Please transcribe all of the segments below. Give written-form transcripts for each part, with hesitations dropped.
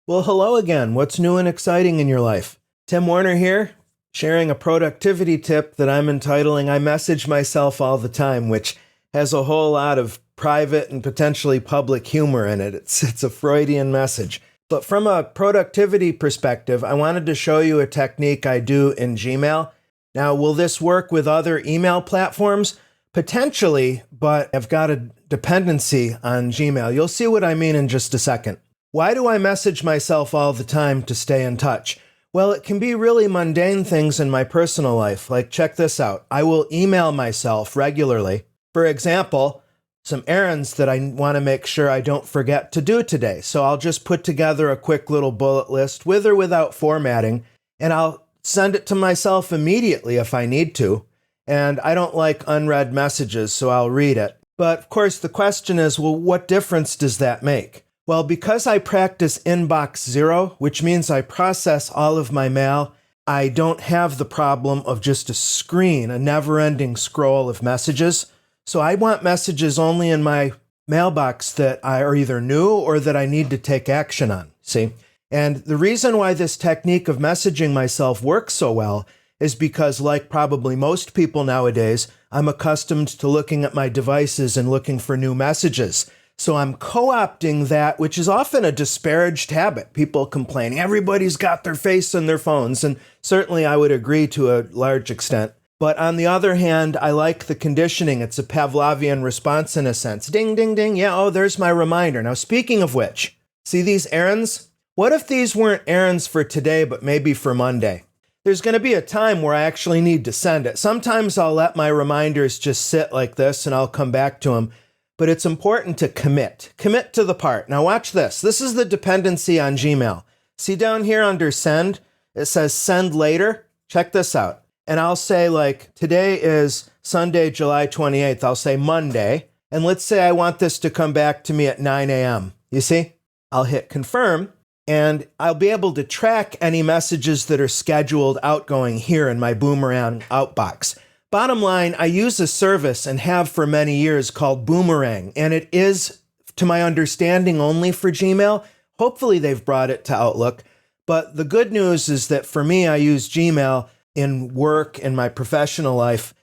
Well, hello again. What's new and exciting in your life? Tim Warner here, sharing a productivity tip that I'm entitling I Message Myself All the Time, which has a whole lot of private and potentially public humor in it. It's a Freudian message. But from a productivity perspective, I wanted to show you a technique I do in Gmail. Now, will this work with other email platforms? Potentially, but I've got a dependency on Gmail. You'll see what I mean in just a second. Why do I message myself all the time to stay in touch? Well, it can be really mundane things in my personal life. Like, check this out. I will email myself regularly. For example, some errands that I want to make sure I don't forget to do today. So I'll just put together a quick little bullet list with or without formatting, and I'll send it to myself immediately if I need to. And I don't like unread messages, so I'll read it. But of course, the question is, well, what difference does that make? Well, because I practice inbox zero, which means I process all of my mail, I don't have the problem of just a screen, a never-ending scroll of messages. So I want messages only in my mailbox that are either new or that I need to take action on, see? And the reason why this technique of messaging myself works so well is because, like probably most people nowadays, I'm accustomed to looking at my devices and looking for new messages. So I'm co-opting that, which is often a disparaged habit. People complaining, everybody's got their face in their phones, and certainly I would agree to a large extent. But on the other hand, I like the conditioning. It's a Pavlovian response in a sense. Ding, ding, ding. Yeah, oh, there's my reminder. Now, speaking of which, see these errands? What if these weren't errands for today, but maybe for Monday? There's going to be a time where I actually need to send it. Sometimes I'll let my reminders just sit like this and I'll come back to them. But it's important to commit. Commit to the part. Now watch this. This is the dependency on Gmail. See down here under send, it says send later. Check this out. And I'll say like, today is Sunday, July 28th. I'll say Monday. And let's say I want this to come back to me at 9 a.m. You see? I'll hit confirm. And I'll be able to track any messages that are scheduled outgoing here in my Boomerang outbox. Bottom line, I use a service and have for many years called Boomerang, and it is, to my understanding, only for Gmail. Hopefully they've brought it to Outlook. But the good news is that for me, I use Gmail in work, in my professional life.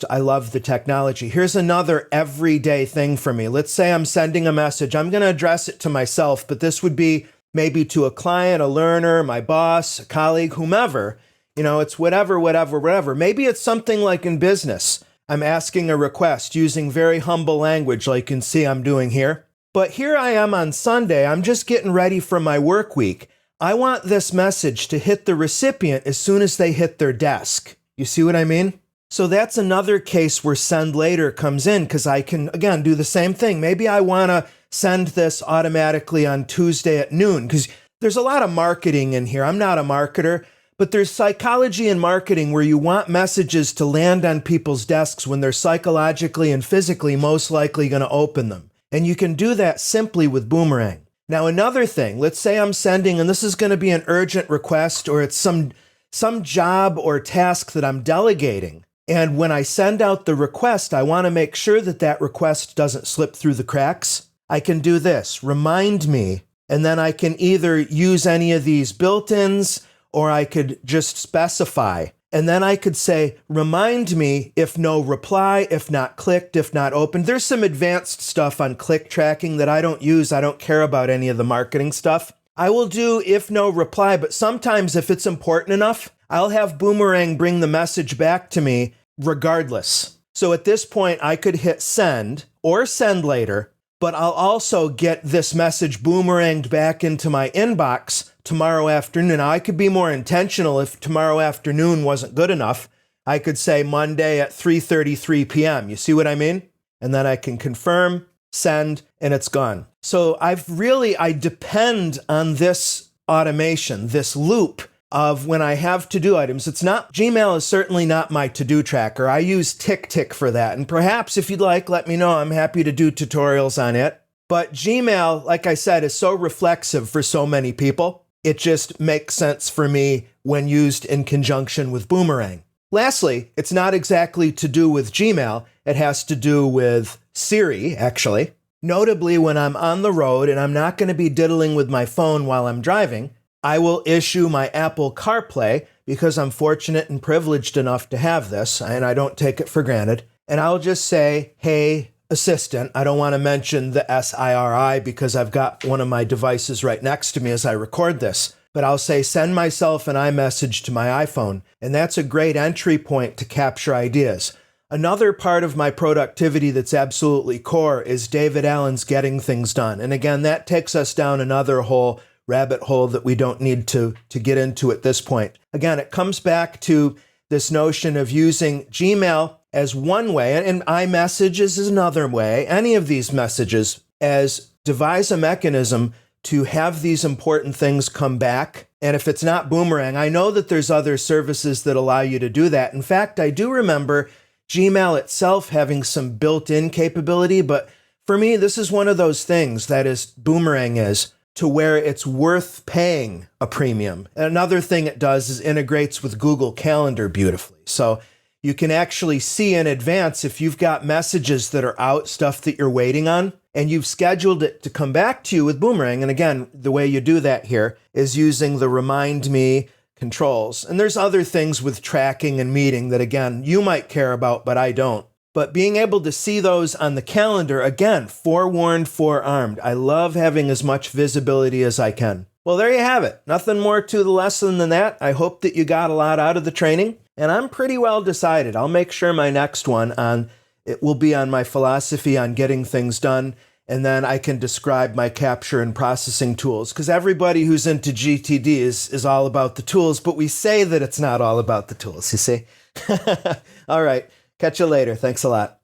I love the technology. Here's another everyday thing for me. Let's say I'm sending a message. I'm going to address it to myself, but this would be maybe to a client, a learner, my boss, a colleague, whomever. You know, it's whatever. Maybe it's something like in business. I'm asking a request using very humble language like you can see I'm doing here. But here I am on Sunday. I'm just getting ready for my work week. I want this message to hit the recipient as soon as they hit their desk. You see what I mean? So that's another case where send later comes in because I can, again, do the same thing. Maybe I want to send this automatically on Tuesday at noon because there's a lot of marketing in here. I'm not a marketer. But there's psychology in marketing where you want messages to land on people's desks when they're psychologically and physically most likely going to open them. And you can do that simply with Boomerang. Now, another thing, let's say I'm sending, and this is going to be an urgent request, or it's some job or task that I'm delegating. And when I send out the request, I want to make sure that that request doesn't slip through the cracks. I can do this, remind me, and then I can either use any of these built-ins, or I could just specify. And then I could say, remind me if no reply, if not clicked, if not opened. There's some advanced stuff on click tracking that I don't use. I don't care about any of the marketing stuff. I will do if no reply, but sometimes if it's important enough, I'll have Boomerang bring the message back to me regardless. So at this point, I could hit send or send later, but I'll also get this message boomeranged back into my inbox tomorrow afternoon. Now, I could be more intentional if tomorrow afternoon wasn't good enough. I could say Monday at 3:33 p.m. You see what I mean? And then I can confirm, send, and it's gone. So I depend on this automation, this loop of when I have to-do items. Gmail is certainly not my to-do tracker. I use TickTick for that. And perhaps if you'd like, let me know. I'm happy to do tutorials on it. But Gmail, like I said, is so reflexive for so many people. It just makes sense for me when used in conjunction with Boomerang. Lastly, it's not exactly to do with Gmail. It has to do with Siri, actually. Notably, when I'm on the road and I'm not going to be diddling with my phone while I'm driving, I will issue my Apple CarPlay because I'm fortunate and privileged enough to have this, and I don't take it for granted. And I'll just say, hey, assistant. I don't want to mention the SIRI because I've got one of my devices right next to me as I record this. But I'll say, send myself an iMessage to my iPhone. And that's a great entry point to capture ideas. Another part of my productivity that's absolutely core is David Allen's Getting Things Done. And again, that takes us down another whole rabbit hole that we don't need to get into at this point. Again, it comes back to this notion of using Gmail as one way, and iMessages is another way, any of these messages, as devise a mechanism to have these important things come back. And if it's not Boomerang, I know that there's other services that allow you to do that. In fact, I do remember Gmail itself having some built-in capability, but for me, this is one of those things that is Boomerang is, to where it's worth paying a premium. Another thing it does is integrates with Google Calendar beautifully. So you can actually see in advance if you've got messages that are out, stuff that you're waiting on, and you've scheduled it to come back to you with Boomerang. And again, the way you do that here is using the Remind Me controls. And there's other things with tracking and meeting that, again, you might care about, but I don't. But being able to see those on the calendar, again, forewarned, forearmed. I love having as much visibility as I can. Well, there you have it. Nothing more to the lesson than that. I hope that you got a lot out of the training, and I'm pretty well decided. I'll make sure my next one it will be on my philosophy on getting things done, and then I can describe my capture and processing tools, because everybody who's into GTD is all about the tools, but we say that it's not all about the tools, you see? All right. Catch you later. Thanks a lot.